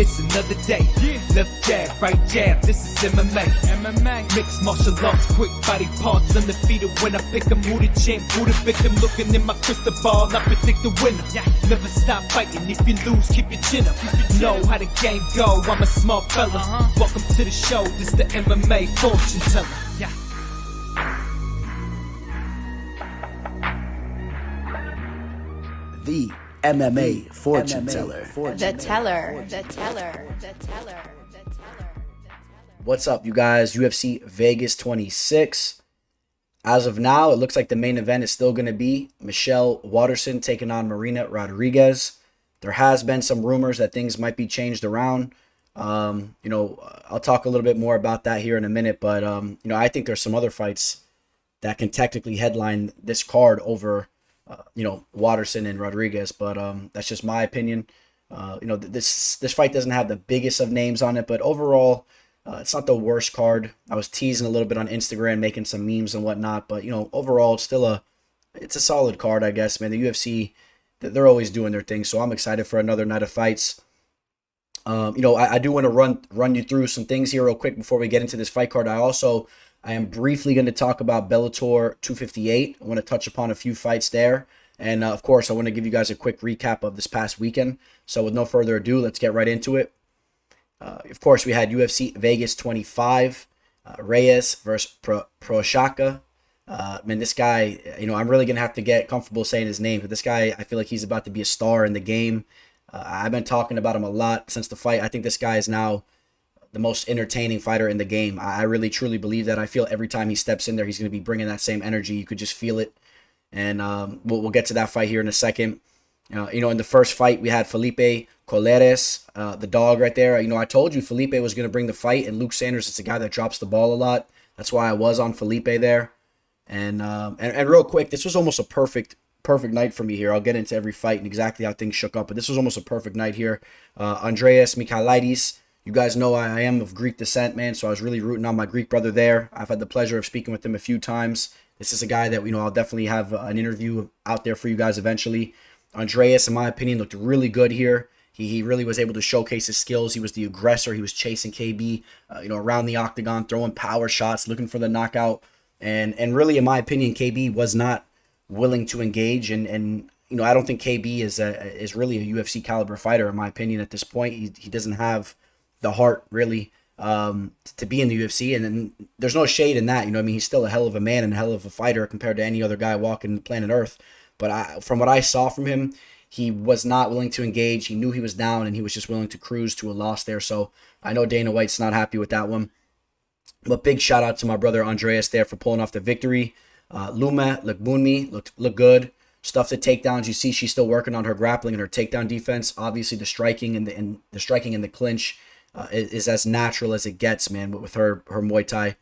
It's another day, left jab, right jab, this is MMA. Mixed martial arts, quick body parts, undefeated when I pick 'em. Who the champ, who the victim, looking in my crystal ball, I predict the winner. Never stop fighting, if you lose, keep your chin up. Know how the game go, I'm a smart fella. Welcome to the show, this the MMA fortune teller. The MMA fortune teller. The teller. What's up, you guys? UFC Vegas 26. As of now, it looks like the main event is still going to be Michelle Waterson taking on Marina Rodriguez. There has been some rumors that things might be changed around. I'll talk a little bit more about that here in a minute, but I think there's some other fights that can technically headline this card over Waterson and Rodriguez, but that's just my opinion. This fight doesn't have the biggest of names on it, but overall, it's not the worst card. I was teasing a little bit on Instagram, making some memes and whatnot, but overall, it's a solid card, I guess, man. The UFC, they're always doing their thing, so I'm excited for another night of fights. I do want to run you through some things here real quick before we get into this fight card. I am briefly going to talk about Bellator 258. I want to touch upon a few fights there. And, of course, I want to give you guys a quick recap of this past weekend. So, with no further ado, let's get right into it. Of course, we had UFC Vegas 25, Reyes versus Prochazka. This guy, I'm really going to have to get comfortable saying his name. But this guy, I feel like he's about to be a star in the game. I've been talking about him a lot since the fight. I think this guy is now the most entertaining fighter in the game. I really, truly believe that. I feel every time he steps in there, he's going to be bringing that same energy. You could just feel it. And we'll get to that fight here in a second. In the first fight, we had Philipe Coleres, the dog right there. I told you Philipe was going to bring the fight, and Luke Sanders is a guy that drops the ball a lot. That's why I was on Philipe there. And real quick, this was almost a perfect night for me here. I'll get into every fight and exactly how things shook up, but this was almost a perfect night here. Andreas Michailidis. You guys know I am of Greek descent, man, so I was really rooting on my Greek brother there. I've had the pleasure of speaking with him a few times. This is a guy that, I'll definitely have an interview out there for you guys eventually. Andreas, in my opinion, looked really good here. He really was able to showcase his skills. He was the aggressor. He was chasing KB, around the octagon, throwing power shots, looking for the knockout. And really, in my opinion, KB was not willing to engage. And I don't think KB is really a UFC caliber fighter, in my opinion, at this point. He doesn't have the heart really to be in the UFC, and then there's no shade in that. He's still a hell of a man and a hell of a fighter compared to any other guy walking planet Earth. But from what I saw from him, he was not willing to engage. He knew he was down, and he was just willing to cruise to a loss there. So I know Dana White's not happy with that one. But big shout out to my brother Andreas there for pulling off the victory. Luma Lugbunmi looked good. Stuff the takedowns. You see, she's still working on her grappling and her takedown defense. Obviously, the striking and the clinch is as natural as it gets, man. But with her Muay Thai,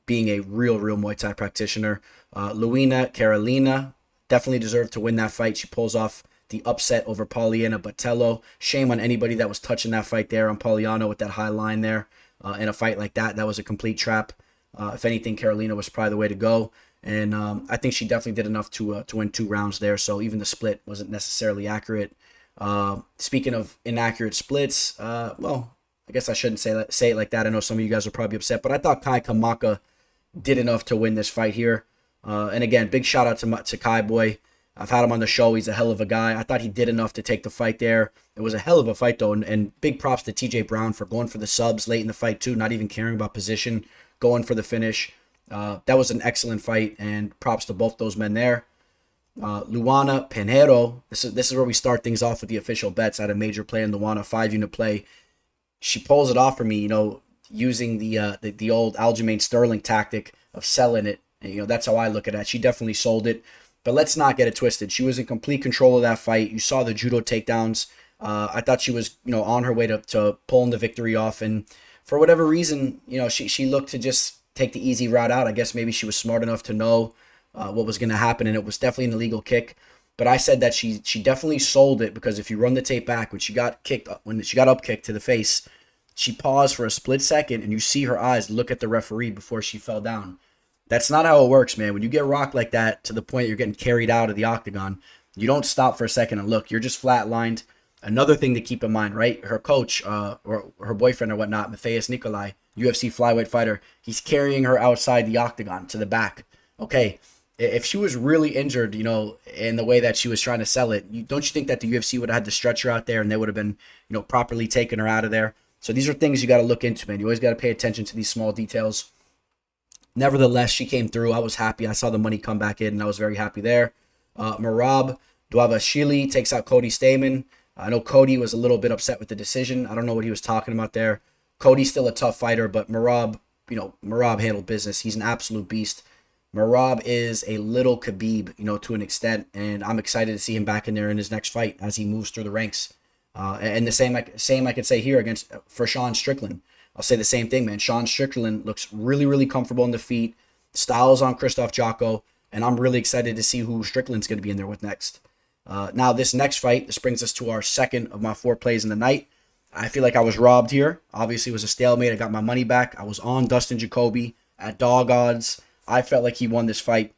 being a real Muay Thai practitioner, Luina Carolina definitely deserved to win that fight. She pulls off the upset over Pauliana Botello. Shame on anybody that was touching that fight there on Pauliano with that high line there. In a fight like that was a complete trap. If anything, Carolina was probably the way to go. And I think she definitely did enough to win 2 rounds there. So even the split wasn't necessarily accurate. Speaking of inaccurate splits, I guess I shouldn't say it like that. I know some of you guys are probably upset, but I thought Kai Kamaka did enough to win this fight here. And again, big shout out to Kai boy. I've had him on the show. He's a hell of a guy. I thought he did enough to take the fight there. It was a hell of a fight though, and big props to TJ Brown for going for the subs late in the fight too, not even caring about position, going for the finish. That was an excellent fight, and props to both those men there. Luana Pinheiro, this is where we start things off with the official bets. I had a major play in Luana, 5-unit play. She pulls it off for me, using the old Aljamain Sterling tactic of selling it. And, that's how I look at it. She definitely sold it. But let's not get it twisted. She was in complete control of that fight. You saw the judo takedowns. I thought she was, on her way to pulling the victory off. And for whatever reason, she looked to just take the easy route out. I guess maybe she was smart enough to know what was going to happen, and it was definitely an illegal kick. But I said that she definitely sold it, because if you run the tape back, when she got up kicked to the face, she paused for a split second, and you see her eyes look at the referee before she fell down. That's not how it works, man. When you get rocked like that to the point you're getting carried out of the octagon, you don't stop for a second and look. You're just flatlined. Another thing to keep in mind, right? Her coach, or her boyfriend or whatnot, Matthias Nikolai, UFC flyweight fighter, he's carrying her outside the octagon to the back. Okay, if she was really injured, in the way that she was trying to sell it, don't you think that the UFC would have had to stretch her out there and they would have been, properly taking her out of there? So these are things you got to look into, man. You always got to pay attention to these small details. Nevertheless, she came through. I was happy. I saw the money come back in, and I was very happy there. Merab Dvalishvili takes out Cody Stamann. I know Cody was a little bit upset with the decision. I don't know what he was talking about there. Cody's still a tough fighter, but Merab handled business. He's an absolute beast. Merab is a little Khabib, to an extent, and I'm excited to see him back in there in his next fight as he moves through the ranks. And the same I could say here for Sean Strickland. I'll say the same thing, man. Sean Strickland looks really, really comfortable on the feet. Styles on Krzysztof Jotko, and I'm really excited to see who Strickland's going to be in there with next. Now, this next fight, this brings us to our second of my 4 plays in the night. I feel like I was robbed here. Obviously, it was a stalemate. I got my money back. I was on Dustin Jacoby at dog odds. I felt like he won this fight,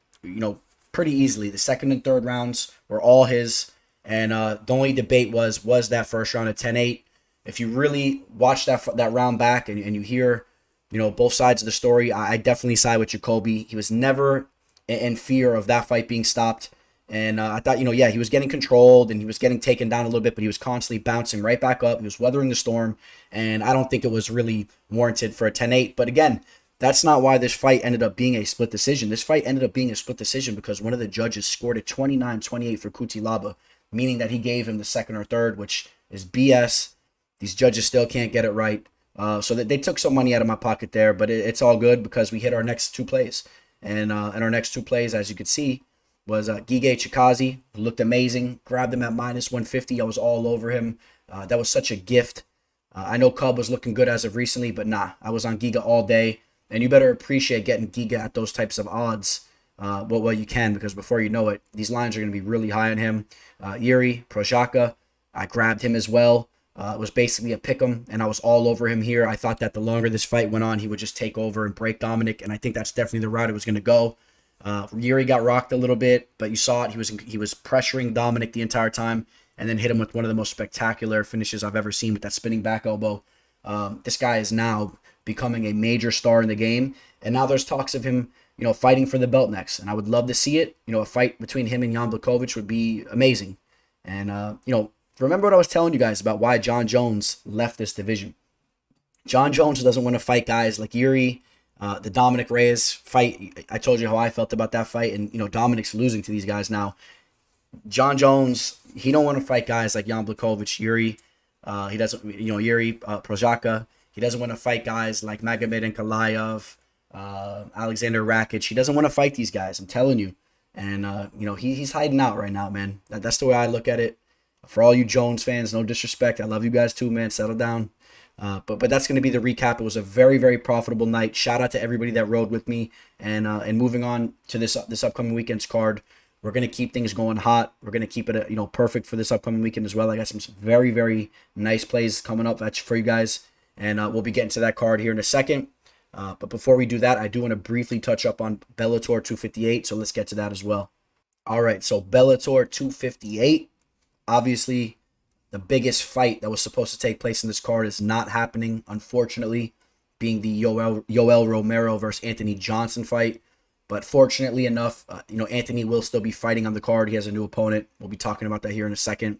pretty easily. The second and third rounds were all his. And the only debate was that first round at 10-8. If you really watch that round back and you hear, both sides of the story, I definitely side with Jacoby. He was never in fear of that fight being stopped. And I thought, he was getting controlled and he was getting taken down a little bit, but he was constantly bouncing right back up. He was weathering the storm. And I don't think it was really warranted for a 10-8. But again, that's not why this fight ended up being a split decision. This fight ended up being a split decision because one of the judges scored a 29-28 for Cutelaba, meaning that he gave him the second or third, which is BS. These judges still can't get it right. So that they took some money out of my pocket there, but it's all good because we hit our next 2 plays. And our next 2 plays, as you could see, was Giga Chikazi, who looked amazing. Grabbed him at -150. I was all over him. That was such a gift. I know Cub was looking good as of recently, but nah, I was on Giga all day. And you better appreciate getting Giga at those types of odds well you can, because before you know it, these lines are going to be really high on him. Yuri Prochazka, I grabbed him as well. It was basically a pick'em, and I was all over him here. I thought that the longer this fight went on, he would just take over and break Dominic, and I think that's definitely the route it was going to go. Yuri got rocked a little bit, but you saw it. He was pressuring Dominic the entire time, and then hit him with one of the most spectacular finishes I've ever seen with that spinning back elbow. This guy is now becoming a major star in the game, and now there's talks of him, fighting for the belt next, and I would love to see it. A fight between him and Jan Blachowicz would be amazing. And remember what I was telling you guys about why John Jones left this division. John Jones doesn't want to fight guys like Yuri, the Dominic Reyes fight. I told you how I felt about that fight, and Dominic's losing to these guys now. John Jones, he don't want to fight guys like Jan Blachowicz, Yuri. He doesn't, Yuri Prochazka. He doesn't want to fight guys like Magomed Ankalaev, Alexander Rakic. He doesn't want to fight these guys. I'm telling you. And he's hiding out right now, man. That's the way I look at it. For all you Jones fans, no disrespect. I love you guys too, man. Settle down. But that's going to be the recap. It was a very, very profitable night. Shout out to everybody that rode with me. And moving on to this upcoming weekend's card, we're going to keep things going hot. We're going to keep it perfect for this upcoming weekend as well. I got some very, very nice plays coming up for you guys. And we'll be getting to that card here in a second. But before we do that, I do want to briefly touch up on Bellator 258. So let's get to that as well. All right, so Bellator 258. Obviously, the biggest fight that was supposed to take place in this card is not happening, unfortunately, being the Yoel Romero versus Anthony Johnson fight. But fortunately enough, Anthony will still be fighting on the card. He has a new opponent. We'll be talking about that here in a second.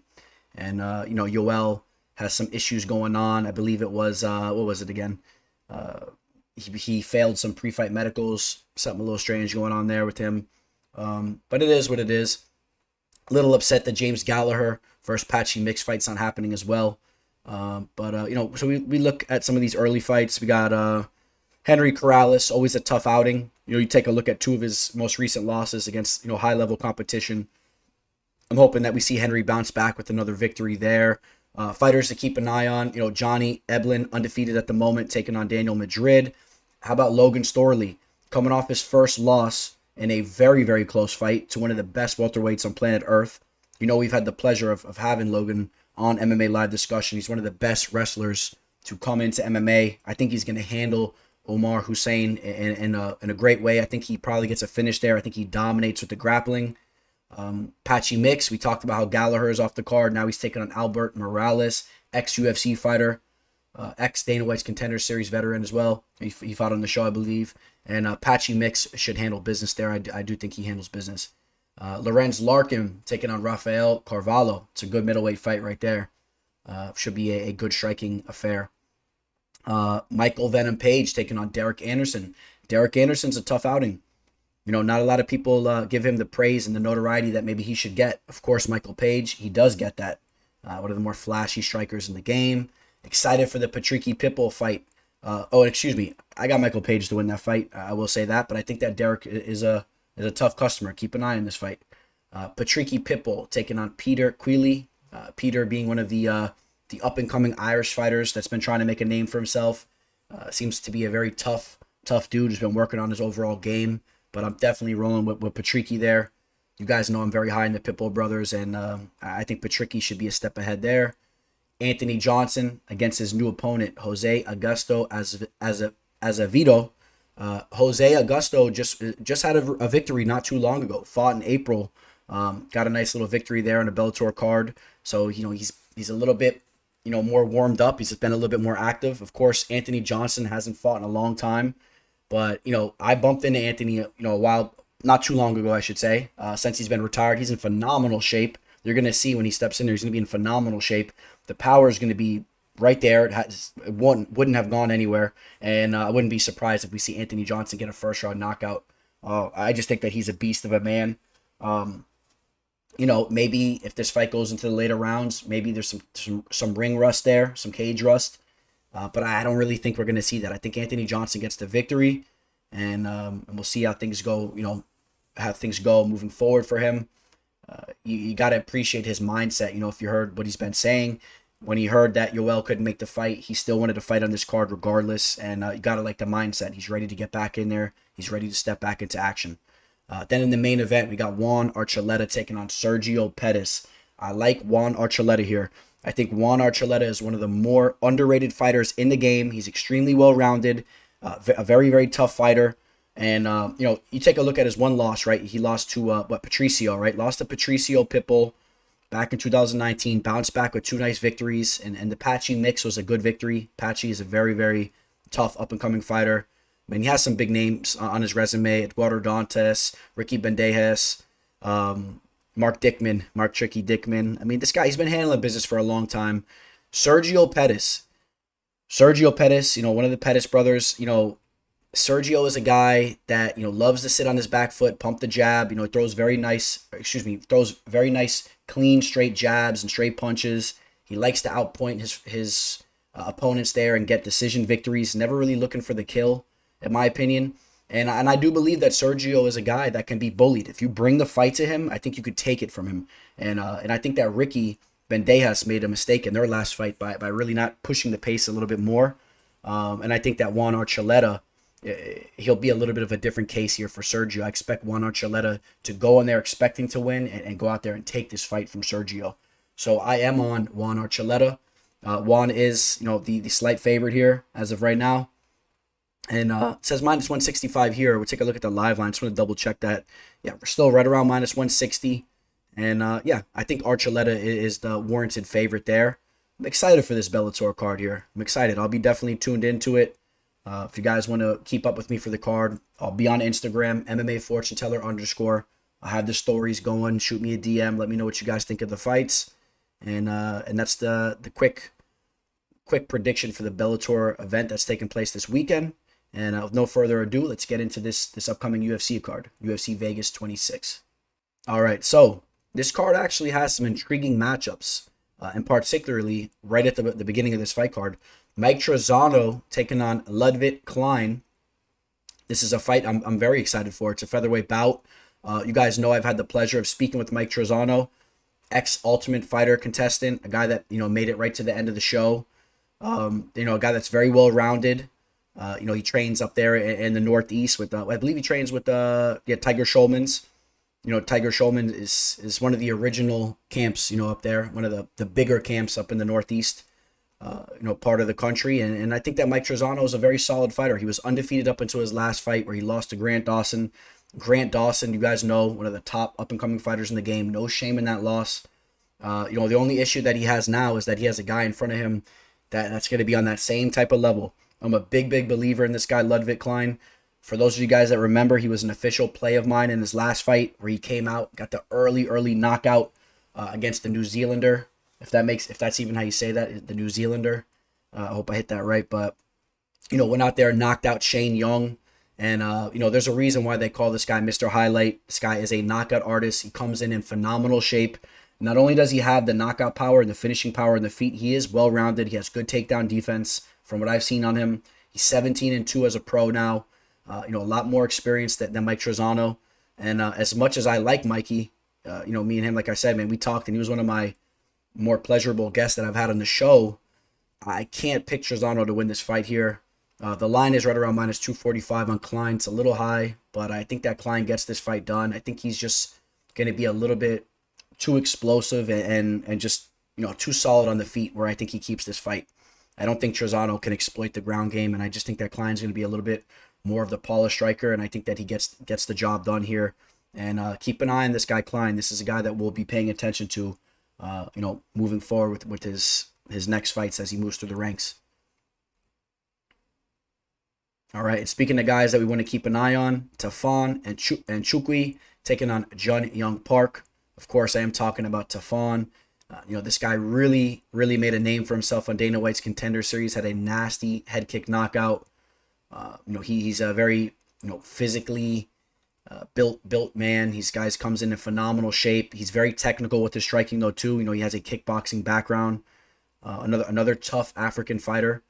And, Yoel has some issues going on. I believe it was, what was it again? He failed some pre-fight medicals. Something a little strange going on there with him. But it is what it is. A little upset that James Gallagher versus Patchy Mix fight's not happening as well. So we look at some of these early fights. We got Henry Corrales, always a tough outing. You take a look at 2 of his most recent losses against, high-level competition. I'm hoping that we see Henry bounce back with another victory there. Fighters to keep an eye on, Johnny Eblin, undefeated at the moment, taking on Daniel Madrid. How about Logan Storley, coming off his first loss in a very, very close fight to one of the best welterweights on planet Earth. we've had the pleasure of having Logan on MMA Live Discussion. He's one of the best wrestlers to come into MMA. I think he's going to handle Omar Hussein in a great way. I think he probably gets a finish there. I think he dominates with the grappling. Patchy Mix, we talked about how Gallagher is off the card. Now he's taking on Albert Morales, ex-UFC fighter, ex-Dana White's Contender Series veteran as well. He fought on the show, I believe. And Patchy Mix should handle business there. I do think he handles business. Lorenz Larkin taking on Rafael Carvalho. It's a good middleweight fight right there. Should be a good striking affair. Michael Venom Page taking on Derek Anderson. Derek Anderson's a tough outing. Not a lot of people give him the praise and the notoriety that maybe he should get. Of course, Michael Page, he does get that. One of the more flashy strikers in the game. Excited for the Patricky Pitbull fight. Excuse me. I got Michael Page to win that fight. I will say that, but I think that Derek is a tough customer. Keep an eye on this fight. Patricky Pitbull taking on Peter Queally. Peter being one of the up-and-coming Irish fighters that's been trying to make a name for himself. Seems to be a very tough dude who's been working on his overall game. But I'm definitely rolling with Patricky there. You guys know I'm very high in the Pitbull brothers, and I think Patricky should be a step ahead there. Anthony Johnson against his new opponent, Jose Augusto Azevedo. Jose Augusto just had a victory not too long ago. Fought in April. Got a nice little victory there on a Bellator card. So, he's a little bit, more warmed up. He's been a little bit more active. Of course, Anthony Johnson hasn't fought in a long time. But, I bumped into Anthony, a while, not too long ago, I should say, since he's been retired. He's in phenomenal shape. You're going to see when he steps in there, he's going to be in phenomenal shape. The power is going to be right there. It wouldn't have gone anywhere. And I wouldn't be surprised if we see Anthony Johnson get a first-round knockout. I just think that he's a beast of a man. Maybe if this fight goes into the later rounds, maybe there's some ring rust there, some cage rust. But I don't really think we're going to see that. I think Anthony Johnson gets the victory, and we'll see how things go, moving forward for him. You got to appreciate his mindset. If you heard what he's been saying, when he heard that Yoel couldn't make the fight, he still wanted to fight on this card regardless, and you got to like the mindset. He's ready to get back in there. He's ready to step back into action. Then in the main event, we got Juan Archuleta taking on Sergio Pettis. I like Juan Archuleta here. I think Juan Archuleta is one of the more underrated fighters in the game. He's extremely well-rounded, a very, very tough fighter. And, you take a look at his one loss, right? He lost to, Patricio, right? Lost to Patricio Pitbull back in 2019. Bounced back with 2 nice victories. And the Patchy Mix was a good victory. Patchy is a very, very tough up-and-coming fighter. I mean, he has some big names on his resume. Eduardo Dantes, Ricky Bandejas, Mark Tricky Dickman. I mean, this guy, he's been handling business for a long time. Sergio Pettis, one of the Pettis brothers. Sergio is a guy that, loves to sit on his back foot, pump the jab. Throws very nice, clean, straight jabs and straight punches. He likes to outpoint his opponents there and get decision victories. Never really looking for the kill, in my opinion. And I do believe that Sergio is a guy that can be bullied. If you bring the fight to him, I think you could take it from him. And I think that Ricky Bandejas made a mistake in their last fight by really not pushing the pace a little bit more. And I think that Juan Archuleta, he'll be a little bit of a different case here for Sergio. I expect Juan Archuleta to go in there expecting to win and go out there and take this fight from Sergio. So I am on Juan Archuleta. Juan is, the slight favorite here as of right now. And it says minus 165 here. We'll take a look at the live line. Just want to double check that. Yeah, we're still right around minus 160. And I think Archuleta is the warranted favorite there. I'm excited for this Bellator card here. I'm excited. I'll be definitely tuned into it. If you guys want to keep up with me for the card, I'll be on Instagram, MMA Fortune Teller _. I'll have the stories going. Shoot me a DM. Let me know what you guys think of the fights. And that's the quick prediction for the Bellator event that's taking place this weekend. And with no further ado, let's get into this upcoming UFC card, UFC Vegas 26. All right, so this card actually has some intriguing matchups, and particularly right at the beginning of this fight card. Mike Trizano taking on Ľudovít Klein. This is a fight I'm very excited for. It's a featherweight bout. You guys know I've had the pleasure of speaking with Mike Trizano, ex-Ultimate Fighter contestant, a guy that made it right to the end of the show. A guy that's very well-rounded. He trains up there in the Northeast with, I believe he trains with Tiger Schulman's. Tiger Schulman is one of the original camps, up there, one of the bigger camps up in the Northeast, part of the country. And I think that Mike Trizano is a very solid fighter. He was undefeated up until his last fight where he lost to Grant Dawson. Grant Dawson, you guys know, one of the top up-and-coming fighters in the game. No shame in that loss. The only issue that he has now is that he has a guy in front of him that's going to be on that same type of level. I'm a big believer in this guy, Ľudovít Klein. For those of you guys that remember, he was an official play of mine in his last fight where he came out, got the early knockout against the New Zealander. If that's even how you say that, the New Zealander. I hope I hit that right. But, went out there and knocked out Shane Yong. And, there's a reason why they call this guy Mr. Highlight. This guy is a knockout artist. He comes in phenomenal shape. Not only does he have the knockout power and the finishing power in the feet, he is well-rounded. He has good takedown defense from what I've seen on him. He's 17-2 as a pro now. A lot more experience than Mike Trizano. And as much as I like Mikey, me and him, like I said, man, we talked, and he was one of my more pleasurable guests that I've had on the show. I can't pick Trizano to win this fight here. The line is right around minus 245 on Klein. It's a little high, but I think that Klein gets this fight done. I think he's just going to be a little bit too explosive and just, too solid on the feet where I think he keeps this fight. I don't think Trizano can exploit the ground game, and I just think that Klein's going to be a little bit more of the polished striker, and I think that he gets the job done here. And keep an eye on this guy Klein. This is a guy that we'll be paying attention to, moving forward with his next fights as he moves through the ranks. All right, and speaking of guys that we want to keep an eye on, Tafon and Nchukwi taking on Jun Young Park. Of course, I am talking about Tafon. This guy really made a name for himself on Dana White's Contender Series, had a nasty head kick knockout. He's a very, physically built man. These guys comes in phenomenal shape. He's very technical with his striking though too. He has a kickboxing background. Another tough African fighter.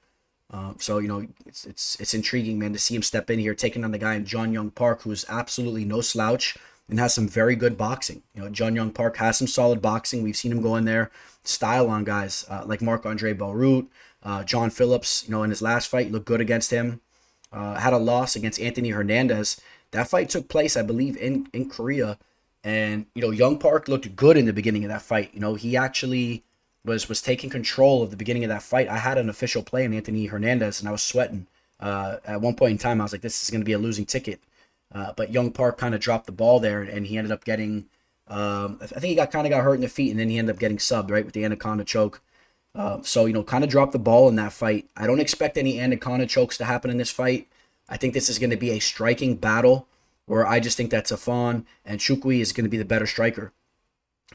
So it's intriguing, man, to see him step in here, taking on the guy in Jun Young Park, who's absolutely no slouch and has some very good boxing. Jun Young Park has some solid boxing. We've seen him go in there, style on guys like Marc-Andre Belleroute, John Phillips. In his last fight, looked good against him. Had a loss against Anthony Hernandez. That fight took place, I believe, in Korea. And, Young Park looked good in the beginning of that fight. He actually was taking control of the beginning of that fight. I had an official play on Anthony Hernandez, and I was sweating. At one point in time, I was like, this is going to be a losing ticket. But Young Park kind of dropped the ball there, and he ended up getting, I think he got hurt in the feet, and then he ended up getting subbed, right, with the Anaconda choke. So, kind of dropped the ball in that fight. I don't expect any Anaconda chokes to happen in this fight. I think this is going to be a striking battle where I just think that Tafon and Nchukwi is going to be the better striker.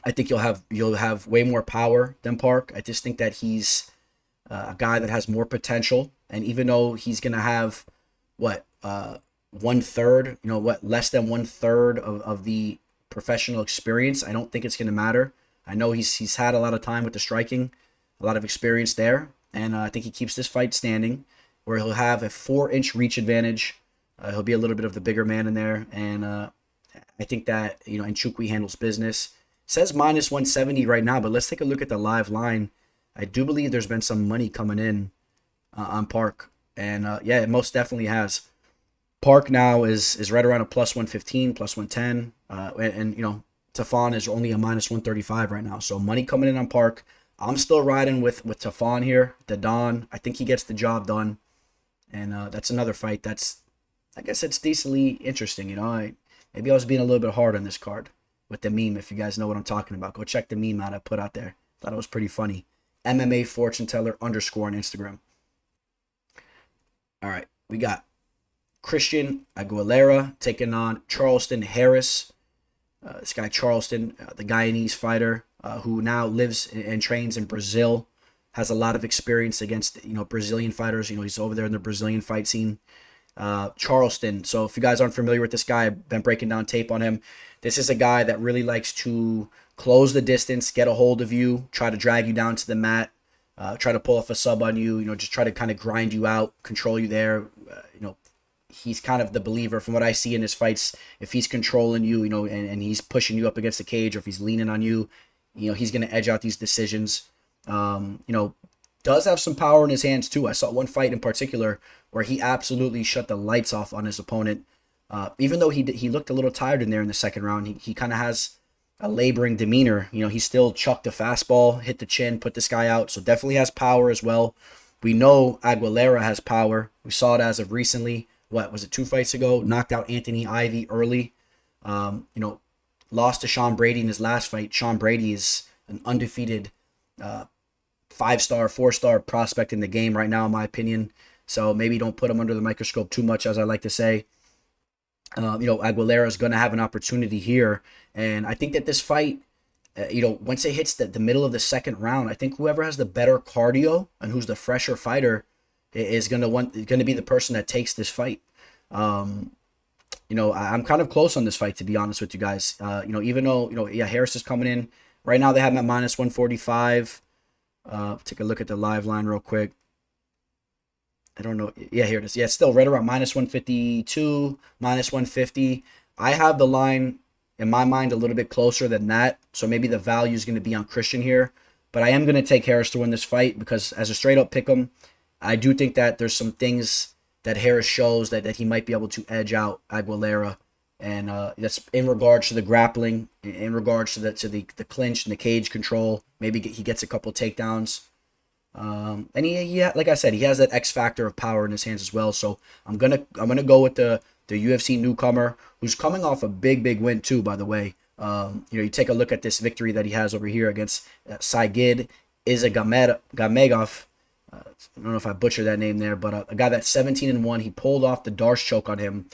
I think you'll have way more power than Park. I just think that he's a guy that has more potential. And even though he's going to have, less than 1/3 of the professional experience, I don't think it's going to matter. I know he's had a lot of time with the striking, a lot of experience there, and I think he keeps this fight standing, where he'll have a 4-inch reach advantage. He'll be a little bit of the bigger man in there, and I think that Nchukwi handles business. It says minus 170 right now, but let's take a look at the live line. I do believe there's been some money coming in on Park, and it most definitely has. Park now is right around a plus 115, plus 110, and Tafon is only a minus 135 right now. So money coming in on Park. I'm still riding with Tafon here, the Don. I think he gets the job done, and that's another fight that's, I guess it's decently interesting. Maybe I was being a little bit hard on this card with the meme. If you guys know what I'm talking about, go check the meme out I put out there. Thought it was pretty funny. MMA Fortune Teller _ on Instagram. All right, we got Christian Aguilera taking on Charleston Harris. This guy Charleston, the Guyanese fighter who now lives and trains in Brazil, has a lot of experience against Brazilian fighters. He's over there in the Brazilian fight scene. Charleston. So if you guys aren't familiar with this guy, I've been breaking down tape on him. This is a guy that really likes to close the distance, get a hold of you, try to drag you down to the mat, try to pull off a sub on you. Just try to kind of grind you out, control you there. He's kind of the believer from what I see in his fights. If he's controlling you, and he's pushing you up against the cage, or if he's leaning on you, he's going to edge out these decisions. Does have some power in his hands too. I saw one fight in particular where he absolutely shut the lights off on his opponent. Even though he looked a little tired in there in the second round, he kind of has a laboring demeanor. You know, he still chucked a fastball, hit the chin, put this guy out. So definitely has power as well. We know Aguilera has power. We saw it as of recently. What was it, 2 fights ago? Knocked out Anthony Ivy early. You know, lost to Sean Brady in his last fight. Sean Brady is an undefeated 5-star, 4-star prospect in the game right now, in my opinion. So maybe don't put him under the microscope too much, as I like to say. You know, Aguilera is going to have an opportunity here. And I think that this fight, you know, once it hits the middle of the second round, I think whoever has the better cardio and who's the fresher fighter is going to be the person that takes this fight. You know, I'm kind of close on this fight, to be honest with you guys. You know, even though, you know, yeah, Harris is coming in. Right now they have him at minus 145. Take a look at the live line real quick. I don't know. Yeah, here it is. Yeah, it's still right around minus 152, minus 150. I have the line in my mind a little bit closer than that. So maybe the value is going to be on Christian here. But I am going to take Harris to win this fight because as a straight up pick 'em, I do think that there's some things that Harris shows that he might be able to edge out Aguilera. And that's in regards to the grappling, in regards to the clinch and the cage control. Maybe he gets a couple takedowns. And he like I said, he has that X factor of power in his hands as well. So I'm gonna go with the UFC newcomer who's coming off a big win too. By the way, you know, you take a look at this victory that he has over here against Saigid Gamegov. I don't know if I butchered that name there, but a guy that's 17-1. He pulled off the Darce choke on him.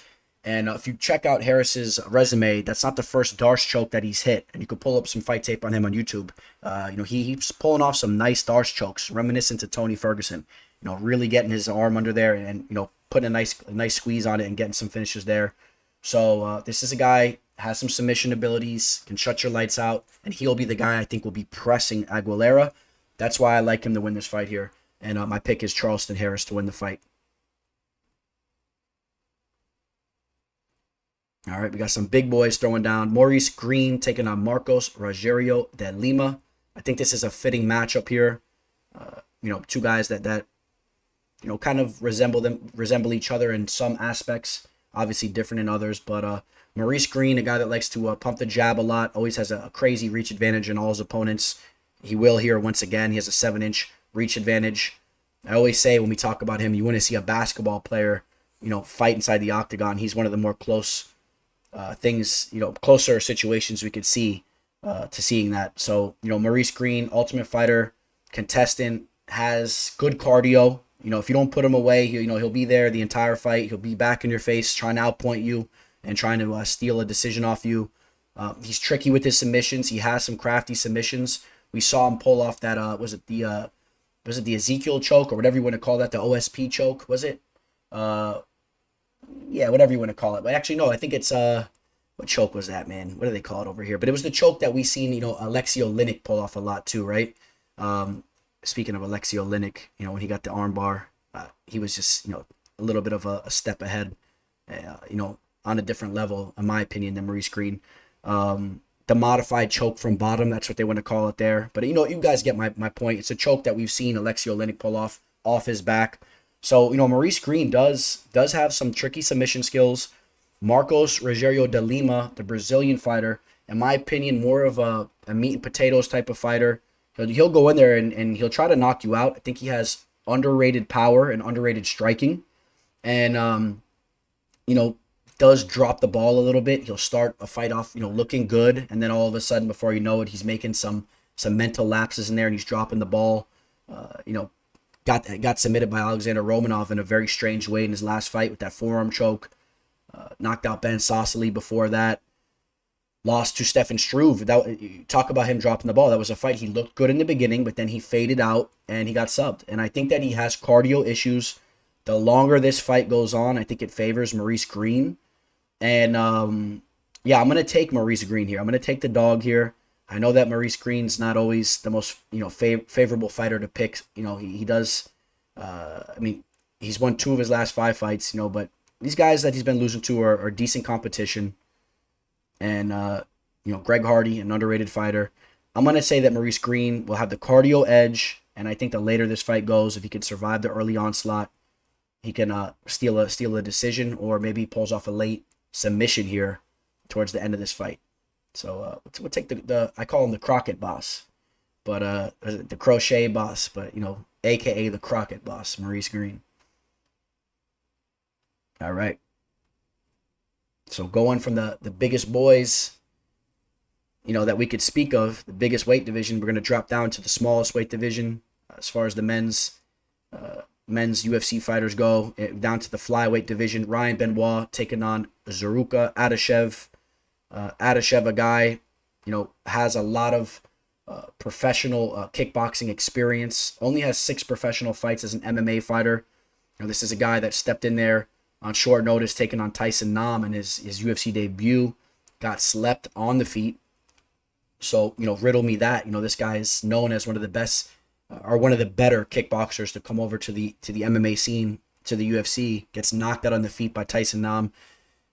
And if you check out Harris's resume, that's not the first Darce choke that he's hit. And you could pull up some fight tape on him on YouTube. You know, he's pulling off some nice Darce chokes, reminiscent to Tony Ferguson. You know, really getting his arm under there and you know, putting a nice squeeze on it and getting some finishes there. So this is a guy, has some submission abilities, can shut your lights out, and he'll be the guy I think will be pressing Aguilera. That's why I like him to win this fight here. And my pick is Charleston Harris to win the fight. All right, we got some big boys throwing down. Maurice Greene taking on Marcos Rogério de Lima. I think this is a fitting matchup here. You know, two guys that you know, kind of resemble each other in some aspects. Obviously different in others, but Maurice Greene, a guy that likes to pump the jab a lot, always has a crazy reach advantage in all his opponents. He will here once again. He has a 7-inch reach advantage. I always say when we talk about him, you want to see a basketball player, you know, fight inside the octagon. He's one of the more closer situations we could see to seeing that. So, you know, Maurice Greene, Ultimate Fighter, contestant, has good cardio. You know, if you don't put him away, he'll be there the entire fight. He'll be back in your face trying to outpoint you and trying to steal a decision off you. He's tricky with his submissions. He has some crafty submissions. We saw him pull off that, was it the Ezekiel choke or whatever you want to call that, the OSP choke, was it? Yeah, whatever you want to call it. But actually, no, I think it's, what choke was that, man? What do they call it over here? But it was the choke that we seen, you know, Alexio Oleinik pull off a lot too, right? Speaking of Alexio Oleinik, you know, when he got the armbar, he was just, you know, a little bit of a step ahead, you know, on a different level, in my opinion, than Maurice Greene. The modified choke from bottom, that's what they want to call it there. But, you know, you guys get my point. It's a choke that we've seen Alexio Oleinik pull off his back. So, you know, Maurice Greene does have some tricky submission skills. Marcos Rogério de Lima, the Brazilian fighter, in my opinion, more of a meat and potatoes type of fighter. He'll go in there and he'll try to knock you out. I think he has underrated power and underrated striking. And, you know, does drop the ball a little bit. He'll start a fight off, you know, looking good. And then all of a sudden, before you know it, he's making some mental lapses in there and he's dropping the ball. You know, got submitted by Alexander Romanov in a very strange way in his last fight with that forearm choke. Knocked out Ben Sassoli before that. Lost to Stefan Struve. Talk about him dropping the ball. That was a fight he looked good in the beginning, but then he faded out and he got subbed. And I think that he has cardio issues. The longer this fight goes on, I think it favors Maurice Greene. And yeah, I'm going to take Maurice Greene here. I'm going to take the dog here. I know that Maurice Greene's not always the most, you know, favorable fighter to pick. You know, he does. I mean, he's won 2 of his last 5 fights. You know, but these guys that he's been losing to are decent competition. And, you know, Greg Hardy, an underrated fighter. I'm going to say that Maurice Greene will have the cardio edge. And I think the later this fight goes, if he can survive the early onslaught, he can steal a decision or maybe pulls off a late submission here towards the end of this fight. So we'll take the I call him the Crockett boss, but the crochet boss, but AKA the Crockett boss, Maurice Greene. All right. So going from the biggest boys, that we could speak of, the biggest weight division, we're going to drop down to the smallest weight division as far as the men's UFC fighters go, down to the flyweight division. Ryan Benoit taking on Zarrukh Adashev. Adashev, a guy, has a lot of professional kickboxing experience. Only has 6 professional fights as an MMA fighter. This is a guy that stepped in there on short notice, taking on Tyson Nam in his UFC debut. Got slept on the feet. So, riddle me that. This guy is known as one of the best or one of the better kickboxers to come over to the MMA scene, to the UFC. Gets knocked out on the feet by Tyson Nam.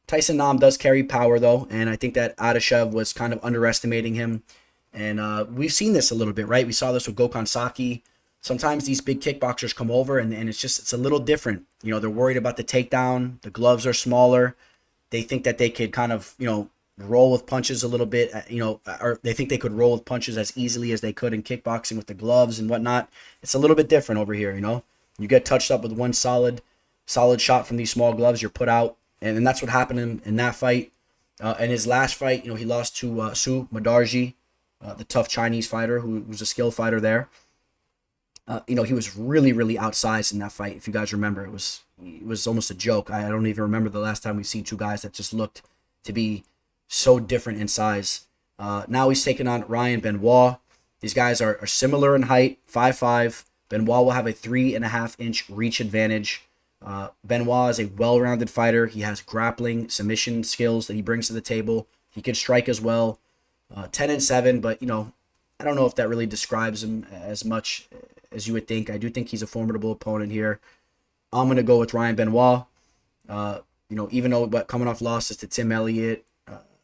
Tyson Nam does carry power, though, and I think that Adashev was kind of underestimating him. And we've seen this a little bit, right? We saw this with Gokhan Saki. Sometimes these big kickboxers come over, and it's a little different. They're worried about the takedown. The gloves are smaller. They think that they could kind of, roll with punches a little bit, or they think they could roll with punches as easily as they could in kickboxing with the gloves and whatnot. It's a little bit different over here, You get touched up with one solid shot from these small gloves, you're put out. And that's what happened in that fight. In his last fight, he lost to Su Madarji, the tough Chinese fighter who was a skilled fighter there. He was really, really outsized in that fight. If you guys remember, it was almost a joke. I don't even remember the last time we've seen two guys that just looked to be so different in size. Now he's taking on Ryan Benoit. These guys are similar in height, 5'5". Benoit will have a 3.5-inch reach advantage. Benoit is a well-rounded fighter. He has grappling, submission skills that he brings to the table. He can strike as well. 10-7, but I don't know if that really describes him as much as you would think. I do think he's a formidable opponent here. I'm gonna go with Ryan Benoit. Even though coming off losses to Tim Elliott,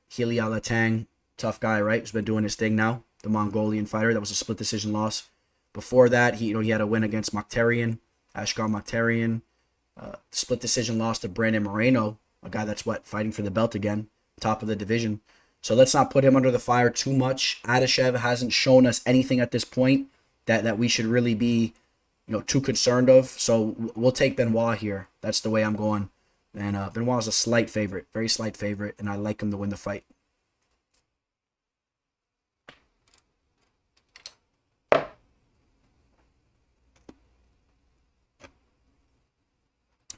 Healy Alatang, tough guy, right? Who's been doing his thing now. The Mongolian fighter that was a split decision loss. Before that, he had a win against Ashkan Mokhtarian. Split decision loss to Brandon Moreno, a guy that's fighting for the belt again, top of the division. So let's not put him under the fire too much. Adashev hasn't shown us anything at this point that we should really be, too concerned of. So we'll take Benoit here. That's the way I'm going. And Benoit is a slight favorite, very slight favorite, and I like him to win the fight.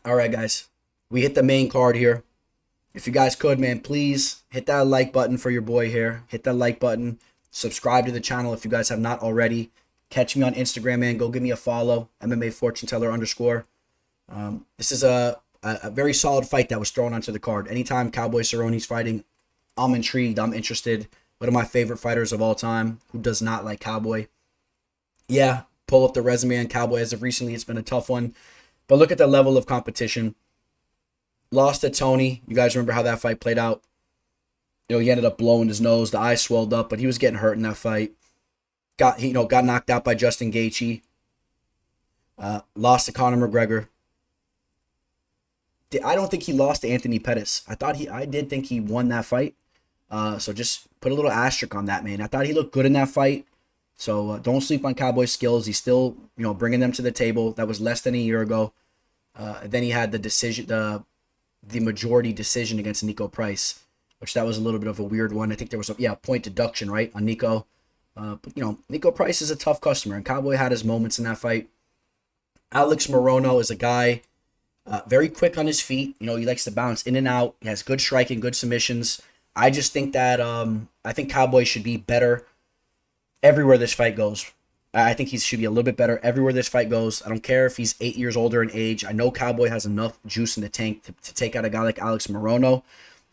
All right, guys, we hit the main card here. If you guys could, man, please hit that like button for your boy here. Hit that like button. Subscribe to the channel if you guys have not already. Catch me on Instagram, man. Go give me a follow, MMA Fortune Teller _. This is a very solid fight that was thrown onto the card. Anytime Cowboy Cerrone's fighting, I'm intrigued. I'm interested. One of my favorite fighters of all time. Who does not like Cowboy? Yeah, pull up the resume on Cowboy. As of recently, it's been a tough one. But look at the level of competition. Lost to Tony. You guys remember how that fight played out? He ended up blowing his nose. The eye swelled up, but he was getting hurt in that fight. Got knocked out by Justin Gaethje. Lost to Conor McGregor. I don't think he lost to Anthony Pettis. I did think he won that fight. So just put a little asterisk on that, man. I thought he looked good in that fight. So don't sleep on Cowboy's skills. He's still, bringing them to the table. That was less than a year ago. Then he had the decision, the majority decision against Nico Price, which that was a little bit of a weird one. I think there was a point deduction, right, on Nico. But Nico Price is a tough customer, and Cowboy had his moments in that fight. Alex Morono is a guy very quick on his feet. He likes to bounce in and out. He has good striking, good submissions. I just think that I think Cowboy should be better everywhere this fight goes. I think he should be a little bit better everywhere this fight goes. I don't care if he's 8 years older in age. I know Cowboy has enough juice in the tank to take out a guy like Alex Morono.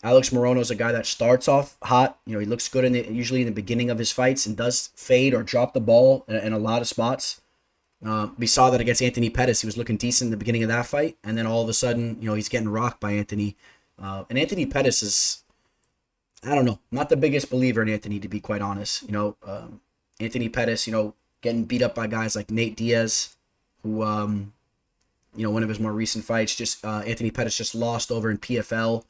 Alex Morono is a guy that starts off hot. He looks good usually in the beginning of his fights and does fade or drop the ball in a lot of spots. We saw that against Anthony Pettis. He was looking decent in the beginning of that fight, and then all of a sudden, he's getting rocked by Anthony. And Anthony Pettis is, I don't know, not the biggest believer in Anthony, to be quite honest. Anthony Pettis, getting beat up by guys like Nate Diaz, who, one of his more recent fights, Anthony Pettis just lost over in PFL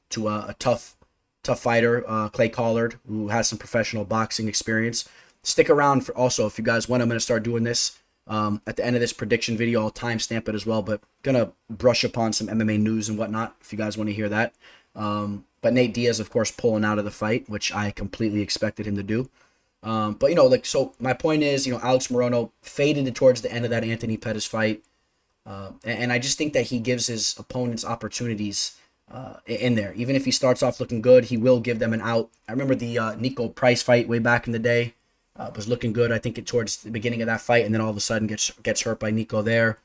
to a tough fighter, Clay Collard, who has some professional boxing experience. Stick around for also if you guys want. I'm going to start doing this at the end of this prediction video. I'll timestamp it as well, but gonna brush upon some MMA news and whatnot if you guys want to hear that. But Nate Diaz, of course, pulling out of the fight, which I completely expected him to do. But so my point is, Alex Morono faded towards the end of that Anthony Pettis fight, and I just think that he gives his opponents opportunities in there. Even if he starts off looking good, he will give them an out. I remember the Nico Price fight way back in the day. Was looking good, I think, towards the beginning of that fight, and then all of a sudden gets hurt by Nico there.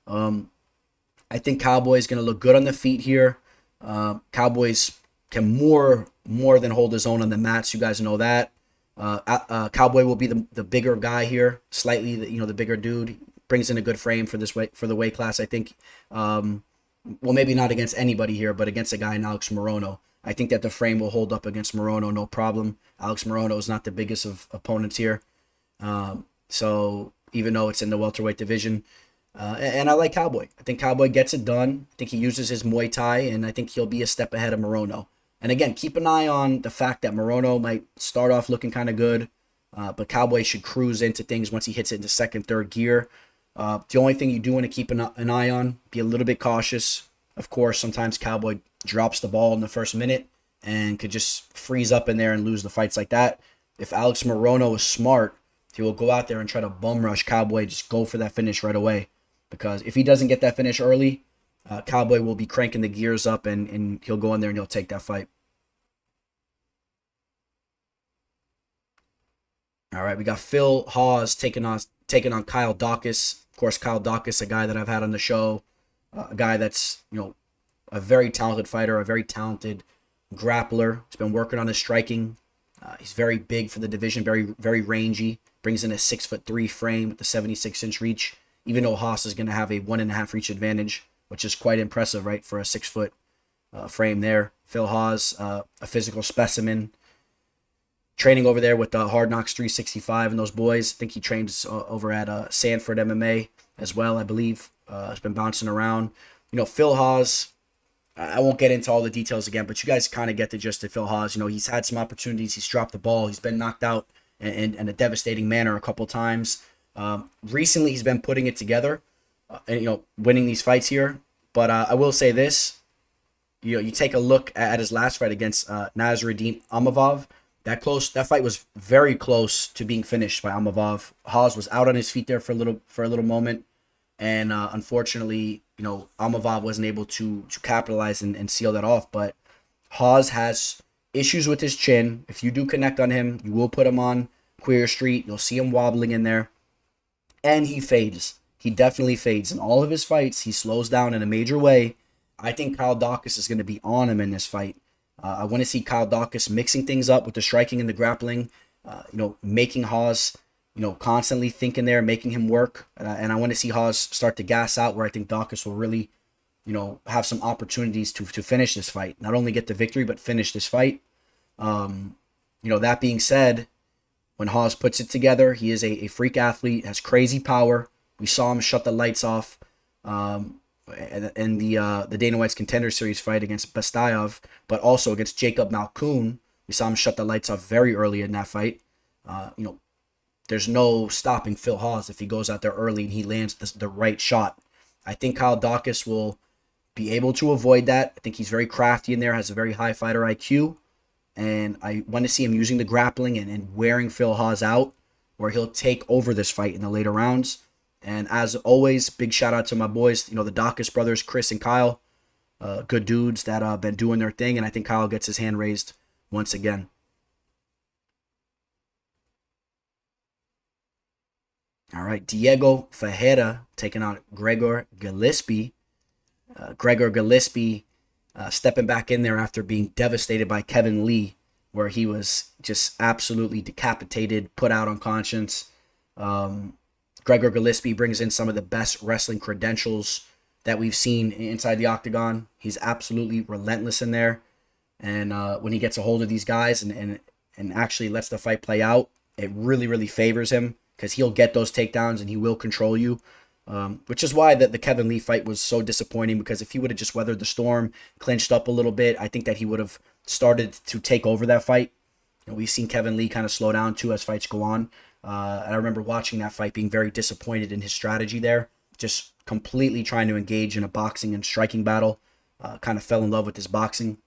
I think Cowboy's going to look good on the feet here. Cowboys can more than hold his own on the mats. You guys know that. Cowboy will be the bigger guy here, slightly, the bigger dude. Brings in a good frame for the weight class. I think, well, maybe not against anybody here, but against a guy in Alex Morono. I think that the frame will hold up against Morono, no problem. Alex Morono is not the biggest of opponents here. So even though it's in the welterweight division, and I like Cowboy. I think Cowboy gets it done. I think he uses his Muay Thai, and I think he'll be a step ahead of Morono. And again, keep an eye on the fact that Morono might start off looking kind of good, but Cowboy should cruise into things once he hits it into second, third gear. The only thing you do want to keep an eye on, be a little bit cautious. Of course, sometimes Cowboy drops the ball in the first minute and could just freeze up in there and lose the fights like that. If Alex Morono is smart, he will go out there and try to bum rush Cowboy, just go for that finish right away. Because if he doesn't get that finish early, Cowboy will be cranking the gears up and he'll go in there and he'll take that fight. All right, we got Phil Hawes taking on Kyle Daukaus. Of course, Kyle Daukaus, a guy that I've had on the show, a guy that's a very talented fighter, a very talented grappler. He's been working on his striking. He's very big for the division, very rangy. Brings in a 6'3" frame with the 76-inch reach. Even though Hawes is going to have a 1.5 reach advantage, which is quite impressive, right, for a 6-foot frame there. Phil Hawes, a physical specimen. Training over there with Hard Knocks 365 and those boys. I think he trains over at Sanford MMA as well, I believe. Has been bouncing around. Phil Hawes, I won't get into all the details again, but you guys kind of get the gist of Phil Hawes. He's had some opportunities. He's dropped the ball. He's been knocked out in a devastating manner a couple times. Recently, he's been putting it together and, winning these fights here. But I will say this. You take a look at his last fight against Nasruddin Amavov. That fight was very close to being finished by Amavov. Hawes was out on his feet there for a little moment. And unfortunately, Amavov wasn't able to capitalize and seal that off. But Hawes has issues with his chin. If you do connect on him, you will put him on Queer Street. You'll see him wobbling in there. And he fades. He definitely fades. In all of his fights, he slows down in a major way. I think Kyle Daukaus is going to be on him in this fight. I want to see Kyle Daukaus mixing things up with the striking and the grappling. Making Hawes, constantly thinking there, making him work. And I want to see Hawes start to gas out, where I think Daukaus will really, have some opportunities to finish this fight. Not only get the victory, but finish this fight. That being said, when Hawes puts it together, he is a freak athlete, has crazy power. We saw him shut the lights off in the Dana White's Contender Series fight against Bastayev, but also against Jacob Malkoun. We saw him shut the lights off very early in that fight. There's no stopping Phil Hawes if he goes out there early and he lands the right shot. I think Kyle Daukaus will be able to avoid that. I think he's very crafty in there, has a very high fighter IQ. And I want to see him using the grappling and wearing Phil Hawes out, where he'll take over this fight in the later rounds. And as always, big shout out to my boys, the Daukaus brothers, Chris and Kyle. Good dudes that have been doing their thing. And I think Kyle gets his hand raised once again. All right, Diego Ferreira taking on Gregor Gillespie. Gregor Gillespie stepping back in there after being devastated by Kevin Lee, where he was just absolutely decapitated, put out unconscious. Gregor Gillespie brings in some of the best wrestling credentials that we've seen inside the octagon. He's absolutely relentless in there. And when he gets a hold of these guys and actually lets the fight play out, it really, really favors him, because he'll get those takedowns and he will control you. which is why the Kevin Lee fight was so disappointing, because if he would have just weathered the storm, clinched up a little bit, I think that he would have started to take over that fight. We've seen Kevin Lee kind of slow down too as fights go on. And I remember watching that fight being very disappointed in his strategy there, just completely trying to engage in a boxing and striking battle. Kind of fell in love with his boxing.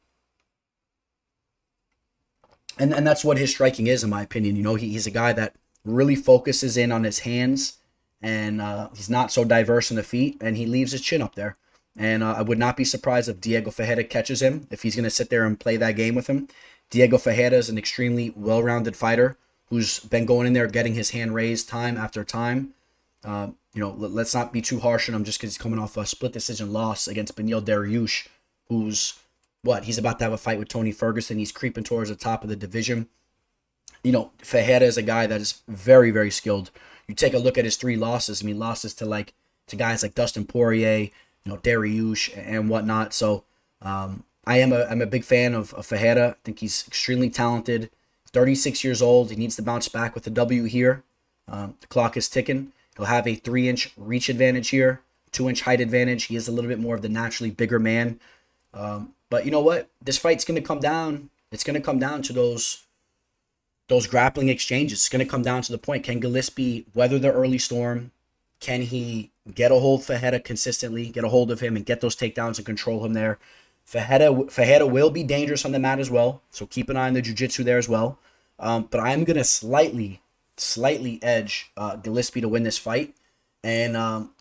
And that's what his striking is, in my opinion. He's a guy that really focuses in on his hands, and he's not so diverse in the feet, and he leaves his chin up there. And I would not be surprised if Diego Ferreira catches him, if he's going to sit there and play that game with him. Diego Ferreira is an extremely well-rounded fighter who's been going in there getting his hand raised time after time. Let's not be too harsh on him just because he's coming off a split decision loss against Beneil Dariush, who's he's about to have a fight with Tony Ferguson. He's creeping towards the top of the division. Ferreira is a guy that is very, very skilled. You take a look at his 3 losses. Losses to guys like Dustin Poirier, Dariush and whatnot. So I'm a big fan of Ferreira. I think he's extremely talented. 36 years old. He needs to bounce back with a W here. The clock is ticking. He'll have a 3-inch reach advantage here, 2-inch height advantage. He is a little bit more of the naturally bigger man. But you know what? This fight's going to come down. It's going to come down to those grappling exchanges. It's going to come down to the point. Can Gillespie weather the early storm? Can he get a hold of Ferreira consistently, get a hold of him and get those takedowns and control him there? Ferreira will be dangerous on the mat as well, so keep an eye on the jiu-jitsu there as well. But I'm going to slightly edge Gillespie to win this fight. And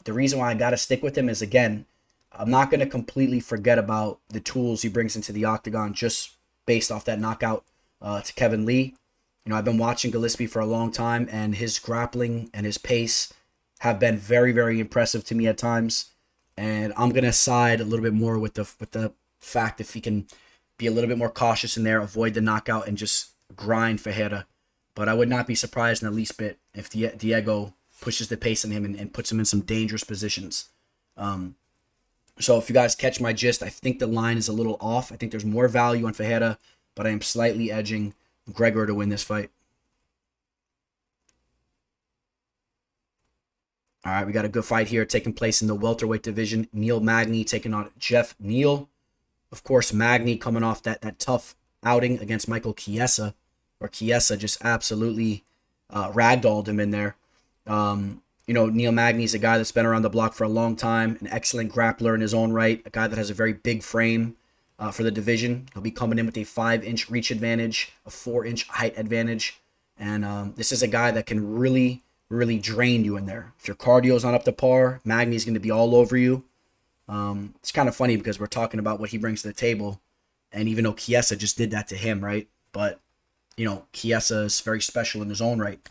the reason why I got to stick with him is, again, I'm not going to completely forget about the tools he brings into the octagon just based off that knockout to Kevin Lee. I've been watching Gillespie for a long time, and his grappling and his pace have been very, very impressive to me at times. And I'm going to side a little bit more with the fact if he can be a little bit more cautious in there, avoid the knockout, and just grind Ferreira. But I would not be surprised in the least bit if Diego pushes the pace on him and puts him in some dangerous positions. So if you guys catch my gist, I think the line is a little off. I think there's more value on Ferreira, but I am slightly edging Gregor to win this fight. All right, we got a good fight here taking place in the welterweight division. Neal Magny taking on Geoff Neal. Of course, Magny coming off that tough outing against Michael Chiesa, where Chiesa just absolutely ragdolled him in there. Neal Magny is a guy that's been around the block for a long time, an excellent grappler in his own right, a guy that has a very big frame for the division. He'll be coming in with a 5-inch reach advantage, a 4-inch height advantage, and this is a guy that can really, really drain you in there. If your cardio's not up to par, Magny's going to be all over you. It's kind of funny because we're talking about what he brings to the table, and even though Chiesa just did that to him, right? But, Chiesa is very special in his own right.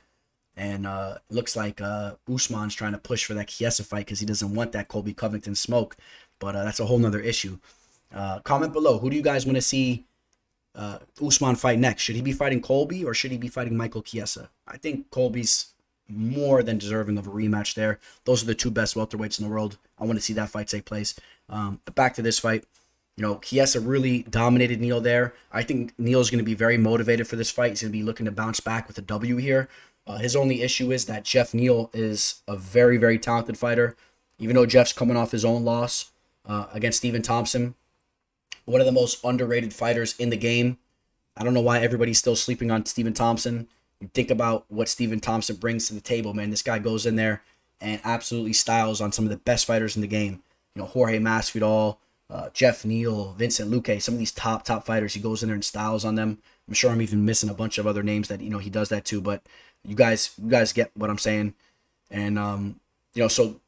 And it looks like Usman's trying to push for that Chiesa fight because he doesn't want that Colby Covington smoke. But that's a whole nother issue. Comment below. Who do you guys want to see Usman fight next? Should he be fighting Colby or should he be fighting Michael Chiesa? I think Colby's more than deserving of a rematch there. Those are the 2 best welterweights in the world. I want to see that fight take place. But back to this fight. Chiesa really dominated Neal there. I think Neal's going to be very motivated for this fight. He's going to be looking to bounce back with a W here. His only issue is that Geoff Neal is a very, very talented fighter. Even though Geoff's coming off his own loss against Stephen Thompson, one of the most underrated fighters in the game. I don't know why everybody's still sleeping on Stephen Thompson. You think about what Stephen Thompson brings to the table, man. This guy goes in there and absolutely styles on some of the best fighters in the game. Jorge Masvidal, Geoff Neal, Vincent Luque, some of these top fighters. He goes in there and styles on them. I'm sure I'm even missing a bunch of other names that he does that too, but you guys get what I'm saying. And so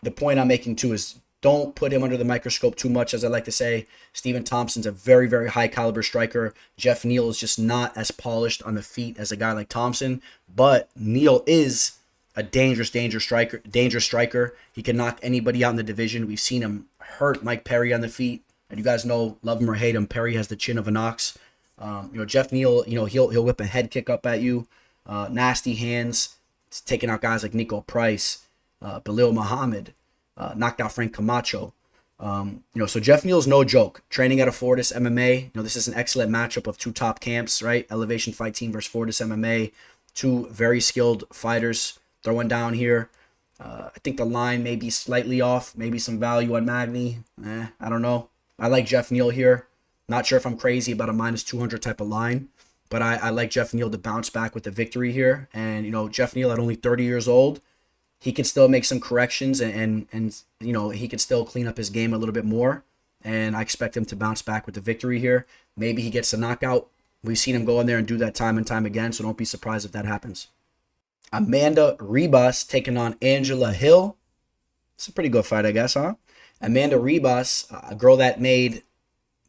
the point I'm making too is don't put him under the microscope too much, as I like to say. Stephen Thompson's a very, very high caliber striker. Geoff Neal is just not as polished on the feet as a guy like Thompson, but Neal is a dangerous striker. He can knock anybody out in the division. We've seen him hurt Mike Perry on the feet, and you guys know, love him or hate him, Perry has the chin of an ox. Geoff Neal, he'll whip a head kick up at you. Nasty hands. It's taking out guys like Nico Price, Belil Muhammad, knocked out Frank Camacho. So Geoff Neal's no joke. Training out of Fortis MMA. This is an excellent matchup of 2 top camps, right? Elevation Fight Team versus Fortis MMA. 2 very skilled fighters throwing down here. I think the line may be slightly off. Maybe some value on Magny. I don't know. I like Geoff Neal here. Not sure if I'm crazy about a -200 type of line, but I like Geoff Neal to bounce back with the victory here. And, Geoff Neal at only 30 years old, he can still make some corrections and he can still clean up his game a little bit more. And I expect him to bounce back with the victory here. Maybe he gets a knockout. We've seen him go in there and do that time and time again, so don't be surprised if that happens. Amanda Ribas taking on Angela Hill. It's a pretty good fight, I guess, huh? Amanda Ribas, a girl that made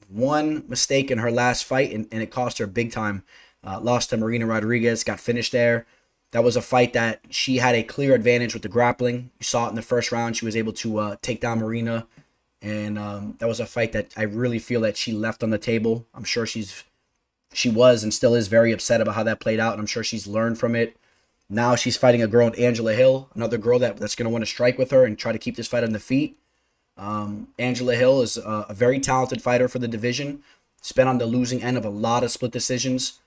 one mistake in her last fight, and it cost her big time. Lost to Marina Rodriguez, got finished there. That was a fight that she had a clear advantage with the grappling. You saw it in the first round. She was able to take down Marina. And that was a fight that I really feel that she left on the table. I'm sure she was and still is very upset about how that played out. And I'm sure she's learned from it. Now she's fighting a girl named Angela Hill, another girl that's going to want to strike with her and try to keep this fight on the feet. Angela Hill is a very talented fighter for the division. She's been on the losing end of a lot of split decisions.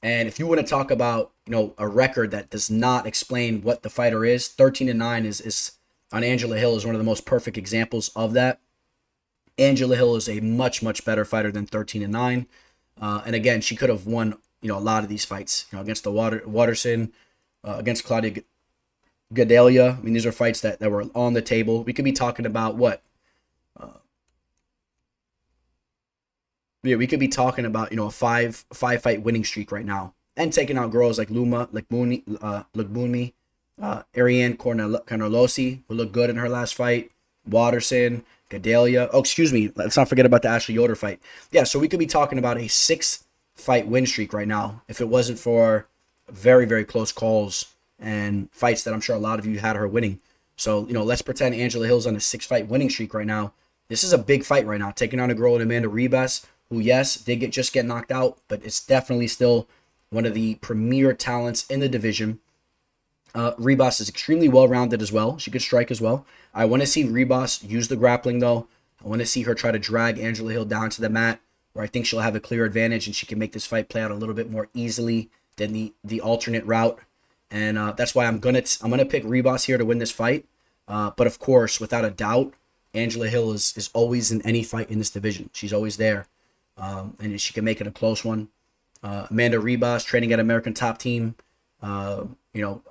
And if you want to talk about, a record that does not explain what the fighter is, 13-9 is on Angela Hill is one of the most perfect examples of that. Angela Hill is a much, much better fighter than 13-9. And again, she could have won, a lot of these fights, against the Waterson, against Claudia Gadelha. I mean, these are fights that were on the table. We could be talking about what? We could be talking about, a five fight winning streak right now. And taking out girls like Lima, Lugbuni, Ariane Cornellosi, who looked good in her last fight. Waterson, Gadelha. Oh, excuse me. Let's not forget about the Ashley Yoder fight. Yeah, so we could be talking about a 6-fight win streak right now if it wasn't for very, very close calls and fights that I'm sure a lot of you had her winning. So, let's pretend Angela Hill's on a 6-fight winning streak right now. This is a big fight right now, taking on a girl named Amanda Ribas, who, yes, did just get knocked out, but it's definitely still one of the premier talents in the division. Ribas is extremely well-rounded as well. She could strike as well. I want to see Ribas use the grappling, though. I want to see her try to drag Angela Hill down to the mat, where I think she'll have a clear advantage and she can make this fight play out a little bit more easily than the alternate route. And that's why I'm gonna pick Ribas here to win this fight. But of course, without a doubt, Angela Hill is always in any fight in this division. She's always there, and she can make it a close one. Amanda Ribas, training at American Top Team.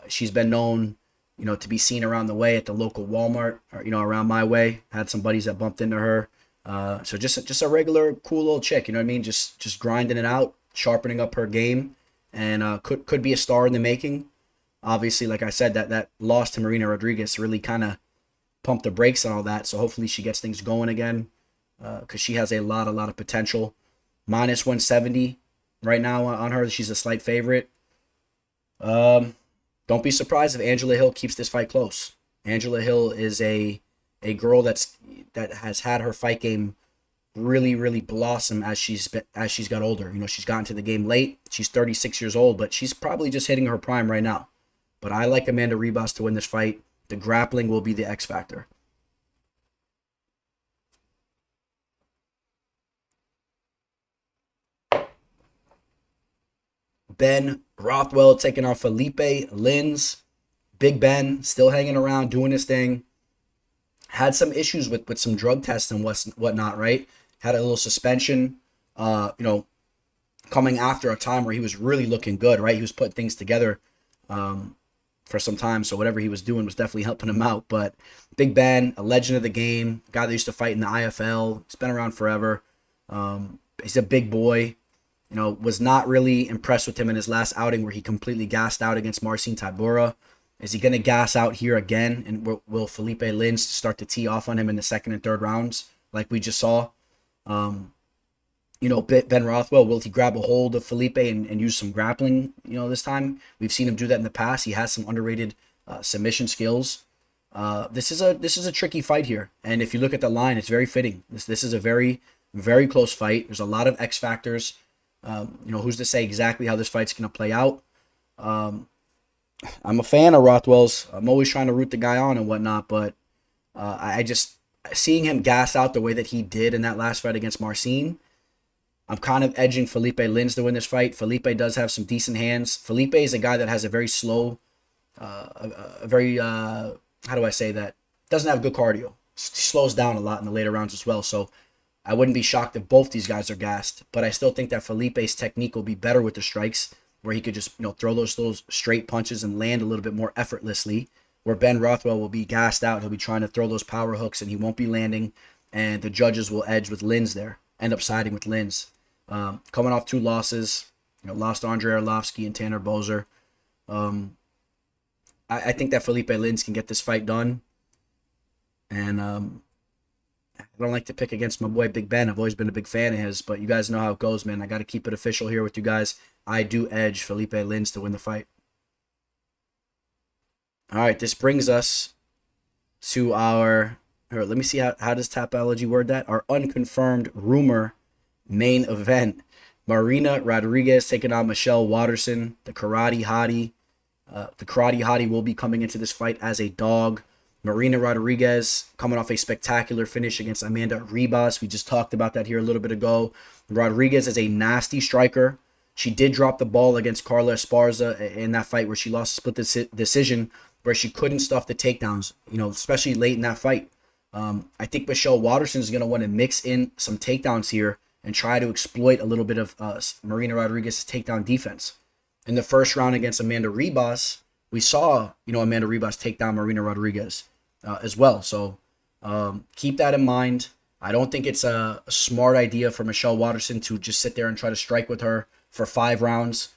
She's been known, to be seen around the way at the local Walmart, or, around my way. Had some buddies that bumped into her. So just a regular cool little chick, you know what I mean? Just grinding it out, sharpening up her game, and could be a star in the making. Obviously, like I said, that loss to Marina Rodriguez really kind of pumped the brakes on all that. So hopefully she gets things going again, because she has a lot of potential. -170 right now on her. She's a slight favorite. Don't be surprised if Angela Hill keeps this fight close. Angela Hill is a girl that has had her fight game really, really blossom as she's got older. She's gotten to the game late. She's 36 years old, but she's probably just hitting her prime right now. But I like Amanda Ribas to win this fight. The grappling will be the X factor. Ben Rothwell taking on Philipe Lins. Big Ben still hanging around, doing his thing. Had some issues with some drug tests and whatnot, right? Had a little suspension, coming after a time where he was really looking good, right? He was putting things together for some time, so whatever he was doing was definitely helping him out. But Big Ben, a legend of the game, a guy that used to fight in the IFL. He's been around forever. He's a big boy. Was not really impressed with him in his last outing where he completely gassed out against Marcin Tybura. Is he going to gas out here again? And will Philipe Lins start to tee off on him in the second and third rounds like we just saw? Ben Rothwell, will he grab a hold of Philipe and use some grappling, this time? We've seen him do that in the past. He has some underrated submission skills. This is a tricky fight here. And if you look at the line, it's very fitting. This is a very, very close fight. There's a lot of X factors. Who's to say exactly how this fight's going to play out? I'm a fan of Rothwell's. I'm always trying to root the guy on and whatnot, but I just, seeing him gas out the way that he did in that last fight against Marcin, I'm kind of edging Philipe Lins to win this fight. Philipe does have some decent hands. Philipe is a guy that has a very slow, a very how do I say that? Doesn't have good cardio. Slows down a lot in the later rounds as well. So I wouldn't be shocked if both these guys are gassed. But I still think that Felipe's technique will be better with the strikes, where he could just, throw those straight punches and land a little bit more effortlessly. Where Ben Rothwell will be gassed out. He'll be trying to throw those power hooks and he won't be landing. And the judges will edge with Lins there. End up siding with Lins. Coming off 2 losses. Lost Andrei Arlovsky and Tanner Boser. I think that Philipe Lins can get this fight done. And I don't like to pick against my boy Big Ben. I've always been a big fan of his. But you guys know how it goes, man. I got to keep it official here with you guys. I do edge Philipe Lins to win the fight. All right, this brings us to our... Let me see how does Tapology word that? Our unconfirmed rumor main event. Marina Rodriguez taking on Michelle Waterson, the Karate Hottie. The Karate Hottie will be coming into this fight as a dog. Marina Rodriguez coming off a spectacular finish against Amanda Ribas. We just talked about that here a little bit ago. Rodriguez is a nasty striker. She did drop the ball against Carla Esparza in that fight where she lost a split decision, where she couldn't stuff the takedowns, especially late in that fight. I think Michelle Waterson is going to want to mix in some takedowns here and try to exploit a little bit of Marina Rodriguez's takedown defense. In the first round against Amanda Ribas, we saw, Amanda Ribas take down Marina Rodriguez as well. So keep that in mind. I don't think it's a smart idea for Michelle Waterson to just sit there and try to strike with her for 5 rounds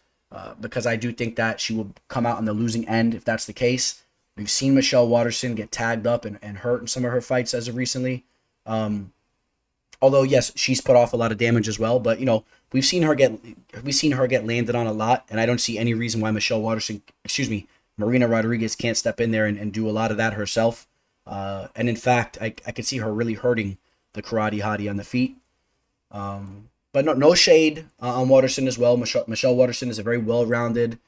because I do think that she will come out on the losing end if that's the case. We've seen Michelle Waterson get tagged up and hurt in some of her fights as of recently. Although, yes, she's put off a lot of damage as well. But, we've seen her get landed on a lot. And I don't see any reason why Marina Rodriguez can't step in there and do a lot of that herself. And in fact, I could see her really hurting the Karate Hottie on the feet. But no shade on Waterson as well. Michelle Waterson is a very well-rounded,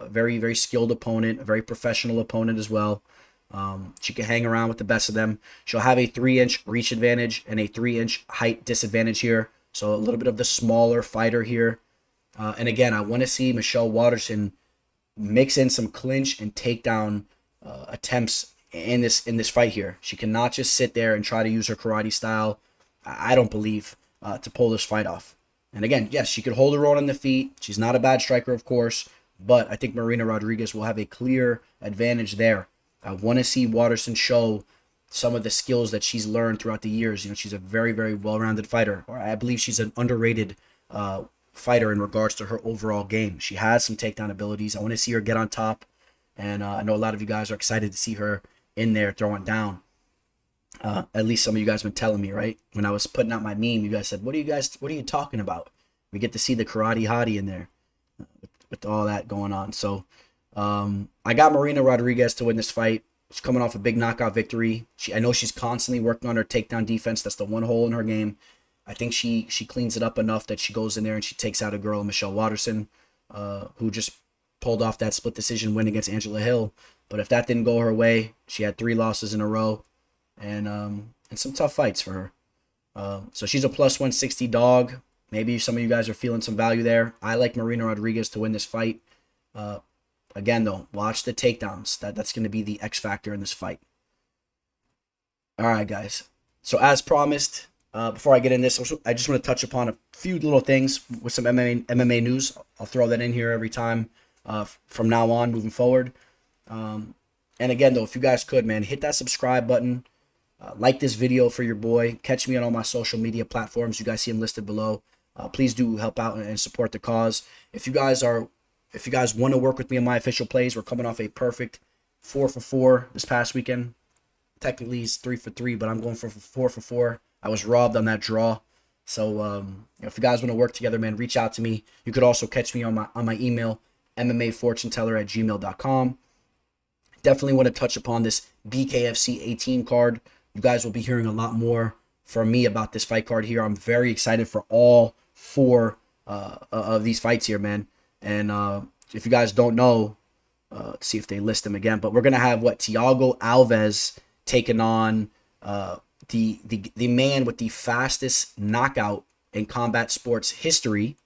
very, very skilled opponent, a very professional opponent as well. She can hang around with the best of them. She'll have a 3-inch reach advantage and a 3-inch height disadvantage here. So a little bit of the smaller fighter here. And again, I want to see Michelle Waterson mix in some clinch and takedown attempts in this fight here. She cannot just sit there and try to use her karate style, I don't believe, to pull this fight off. And again, yes, she could hold her own on the feet. She's not a bad striker, of course, but I think Marina Rodriguez will have a clear advantage there. I want to see Waterson show some of the skills that she's learned throughout the years. She's a very, very well-rounded fighter. Or I believe she's an underrated fighter in regards to her overall game. She has some takedown abilities. I want to see her get on top. And I know a lot of you guys are excited to see her in there throwing down. At least some of you guys have been telling me, right? When I was putting out my meme, you guys said, what are you talking about? We get to see the Karate Hottie in there with all that going on. So I got Marina Rodriguez to win this fight. She's coming off a big knockout victory. I know she's constantly working on her takedown defense. That's the one hole in her game. I think she cleans it up enough that she goes in there and she takes out a girl, Michelle Waterson, who just pulled off that split decision win against Angela Hill. But if that didn't go her way, she had 3 losses in a row and some tough fights for her. So she's a plus 160 dog. Maybe some of you guys are feeling some value there. I like Marina Rodriguez to win this fight. Again, though, watch the takedowns. That's going to be the X factor in this fight. All right, guys. So as promised, before I get in this, I just want to touch upon a few little things with some MMA news. I'll throw that in here every time from now on, moving forward. And again, though, if you guys could, man, hit that subscribe button. Like this video for your boy. Catch me on all my social media platforms. You guys see them listed below. Please do help out and support the cause. If you guys want to work with me on my official plays, we're coming off a perfect 4 for 4 this past weekend. Technically, it's 3 for 3, but I'm going for 4 for 4. I was robbed on that draw. So if you guys want to work together, man, reach out to me. You could also catch me on my email, MMAfortuneteller@gmail.com. Definitely want to touch upon this BKFC 18 card. You guys will be hearing a lot more from me about this fight card here. I'm very excited for all 4 of these fights here, man. And if you guys don't know, let's see if they list them again. But we're gonna have Thiago Alves taking on the man with the fastest knockout in combat sports history,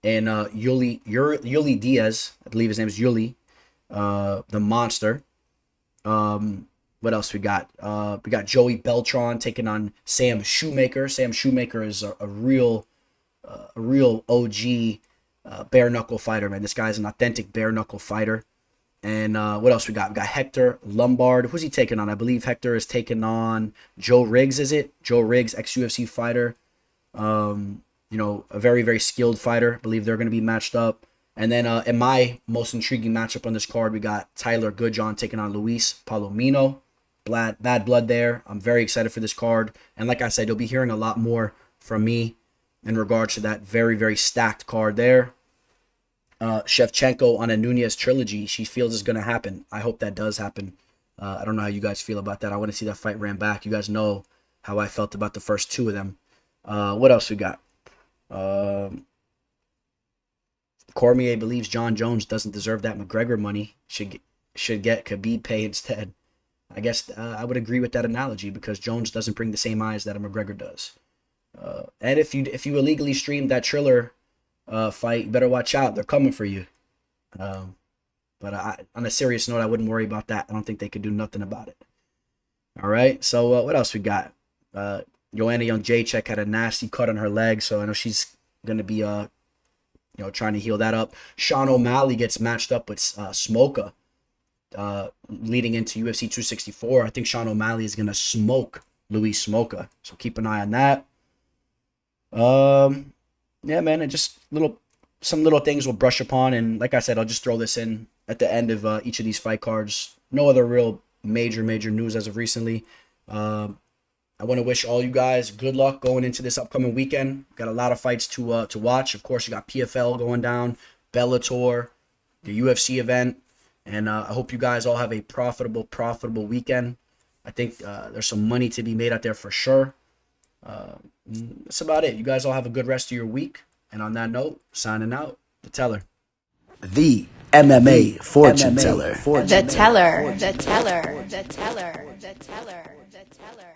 and Yuli Diaz. I believe his name is Yuli, the monster. What else we got? We got Joey Beltran taking on Sam Shoemaker. Sam Shoemaker is a real OG bare knuckle fighter, man. This guy's an authentic bare knuckle fighter. And what else we got? We got Hector Lombard. Who's he taking on? I believe Hector is taking on Joe Riggs, is it? Joe Riggs, ex-UFC fighter. You know, a very, very skilled fighter. I believe they're going to be matched up. And then in my most intriguing matchup on this card, we got Tyler Goodjohn taking on Luis Palomino. Bad blood there. I'm very excited for this card. And like I said, you'll be hearing a lot more from me in regards to that very, very stacked card there. Shevchenko on a Nunez trilogy. She feels is going to happen. I hope that does happen. I don't know how you guys feel about that. I want to see that fight ran back. You guys know how I felt about the first two of them. What else we got? Cormier believes John Jones doesn't deserve that McGregor money. Should get Khabib pay instead. I guess I would agree with that analogy because Jones doesn't bring the same eyes that a McGregor does. And if you illegally streamed that Triller fight, you better watch out. They're coming for you. But on a serious note, I wouldn't worry about that. I don't think they could do nothing about it. All right. So what else we got? Joanna Jędrzejczyk had a nasty cut on her leg, so I know she's gonna be trying to heal that up. Sean O'Malley gets matched up with Smoka leading into UFC 264. I think Sean O'Malley is gonna smoke Luis Smoka, so keep an eye on that. Yeah, man, and just some little things we'll brush upon, and like I said, I'll just throw this in at the end of each of these fight cards. No other real major news as of recently. I want to wish all you guys good luck going into this upcoming weekend. Got a lot of fights to watch. Of course, you got PFL going down, Bellator, the UFC event, and I hope you guys all have a profitable weekend. I think there's some money to be made out there for sure. That's about it. You guys all have a good rest of your week. And on that note, signing out, The Teller. The MMA Fortune Teller. The Teller. The Teller. The Teller. The Teller. The Teller.